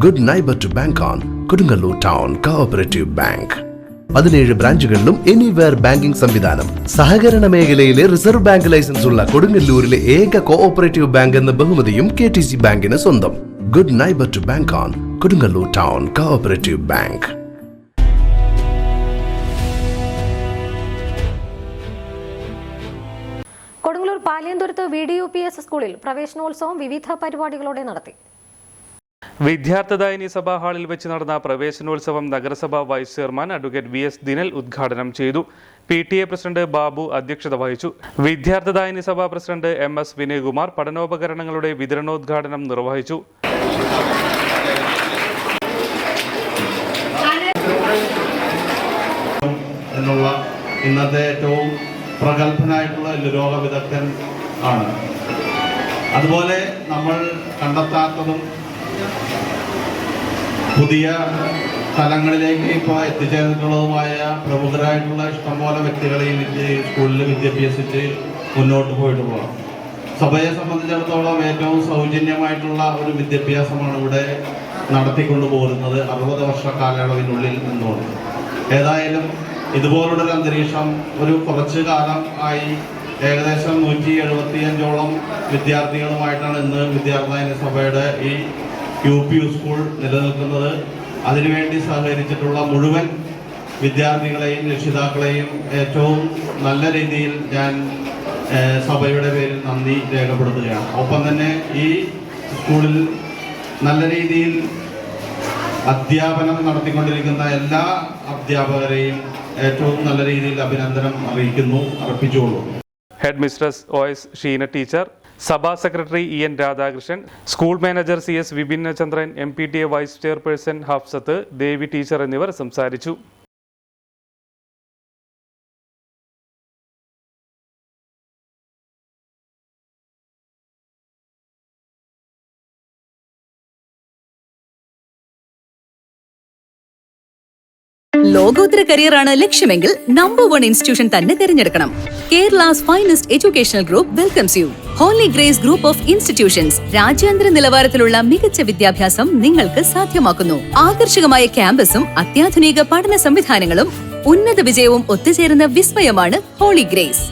Good neighbour to bank on Kodungallur town cooperative bank. 17 ബ്രാഞ്ചുകളിലും anywhere banking സംവിധാനം. സഹകരണ മേഖലയിലെ റിസർവ് ബാങ്ക് ലൈസൻസ് ഉള്ള കൊടുങ്ങല്ലൂരിലെ ഏക കോഓപ്പറേറ്റീവ് ബാങ്ക് എന്ന ബഹുമതിയും KTC ബാങ്കിന് സ്വന്തം. Good neighbour to bank on Kodungallur town cooperative bank. Kodungallur Paliyanthuruth VDUPS സ്കൂളിൽ പ്രവേശനോത്സവം വിവിധ പരിപാടികളോടെ നടത്തി. വിദ്യാർത്ഥിദായിനി സഭാ ഹാളിൽ വെച്ച് നടന്ന പ്രവേശനോത്സവം നഗരസഭാ vice chairman advocate VS Dinal ഉദ്ഘാടനം ചെയ്തു. PTA പ്രസിഡന്റ് ബാബു അധ്യക്ഷത വഹിച്ചു. വിദ്യാർത്ഥിദായിനി സഭാ പ്രസിഡന്റ് MS വിനയകുമാർ പഠനോപകരണങ്ങളുടെ വിതരണോദ്ഘാടനം നിർവഹിച്ചു. ഇന്നത്തെ ഏറ്റവും പ്രഗത്ഭനായിട്ടുള്ള രോഗ വിദഗ്ധൻ ആണ്. അതുപോലെ നമ്മൾ കണ്ടെത്താത്തതും പുതിയ തലങ്ങളിലേക്ക് ഇപ്പോൾ എത്തിച്ചേർന്നിട്ടുള്ളതുമായ പ്രമുഖരായിട്ടുള്ള ഇഷ്ടംപോലെ വ്യക്തികളെയും സ്കൂളിൽ വിദ്യാഭ്യസിച്ച് മുന്നോട്ട് പോയിട്ടുള്ളതാണ്. സഭയെ സംബന്ധിച്ചിടത്തോളം ഏറ്റവും സൗജന്യമായിട്ടുള്ള ഒരു വിദ്യാഭ്യാസമാണ് ഇവിടെ നടത്തിക്കൊണ്ടു പോരുന്നത് 60 വർഷ കാലയളവിനുള്ളിൽ നിന്നുകൊണ്ട്. ഏതായാലും ഇതുപോലുള്ളൊരു അന്തരീക്ഷം ഒരു കുറച്ചു കാലം ആയി ഏകദേശം 175ഓളം വിദ്യാർത്ഥികളുമായിട്ടാണ് ഇന്ന് വിദ്യാർത്ഥി സഭയുടെ ഈ UP സ്കൂൾ നിലനിൽക്കുന്നത്. അതിനുവേണ്ടി സഹകരിച്ചിട്ടുള്ള മുഴുവൻ വിദ്യാർത്ഥികളെയും രക്ഷിതാക്കളെയും ഏറ്റവും നല്ല രീതിയിൽ ഞാൻ സഭയുടെ പേരിൽ നന്ദി രേഖപ്പെടുത്തുകയാണ്. ഒപ്പം തന്നെ ഈ സ്കൂളിൽ നല്ല രീതിയിൽ അധ്യാപനം നടത്തിക്കൊണ്ടിരിക്കുന്ന എല്ലാ അധ്യാപകരെയും ഏറ്റവും നല്ല രീതിയിൽ അഭിനന്ദനം അർപ്പിച്ചുകൊള്ളു. Headmistress OS Sheena teacher, സഭാ secretary EN Radhakrishnan, school manager CS Vipinachandran, MPTA vice chairperson Hafsath, Devi teacher എന്നിവർ സംസാരിച്ചു. ലോകോത്തര കരിയറാണ് ലക്ഷ്യമെങ്കിൽ നമ്പർ 1 ഇൻസ്റ്റിറ്റ്യൂഷൻ തന്നെ തിരഞ്ഞെടുക്കണം. Kerala's finest educational group welcomes you. Holy Grace group of institutions രാജ്യാന്തര നിലവാരത്തിലുള്ള മികച്ച വിദ്യാഭ്യാസം നിങ്ങൾക്ക് സാധ്യമാക്കുന്നു. ആകർഷകമായ ക്യാമ്പസും അത്യാധുനിക പഠന സംവിധാനങ്ങളും ഉന്നത വിജയവും ഒത്തുചേരുന്ന വിസ്മയമാണ് ഹോളി ഗ്രേസ്.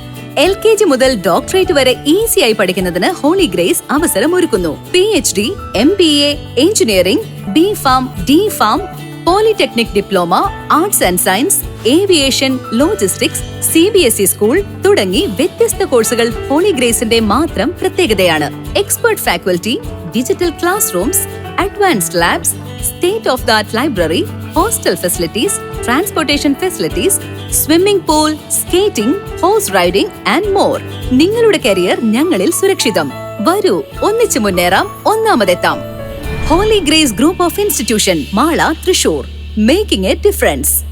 LKG മുതൽ ഡോക്ടറേറ്റ് വരെ ഈസിയായി പഠിക്കുന്നതിന് ഹോളി ഗ്രേസ് അവസരമൊരുക്കുന്നു. PhD, MBA, engineering, B.Pharm, D.Pharm, polytechnic diploma, arts and science, aviation, logistics, CBSE school തുടങ്ങി വ്യത്യസ്ത കോഴ്സുകൾ ഹോളി ഗ്രേസിന്റെ മാത്രം പ്രത്യേകതയാണ്. Expert faculty, digital classrooms, advanced labs, state of the art library, hostel facilities, transportation facilities, swimming pool, skating, horse riding and more. നിങ്ങളുടെ career ഞങ്ങളിൽ സുരക്ഷിതം. വരൂ, ഒന്നിച്ചു മുന്നേറാം, ഒന്നാമതെത്താം. Holy Grace Group of Institution, Mala, Thrissur, making a difference.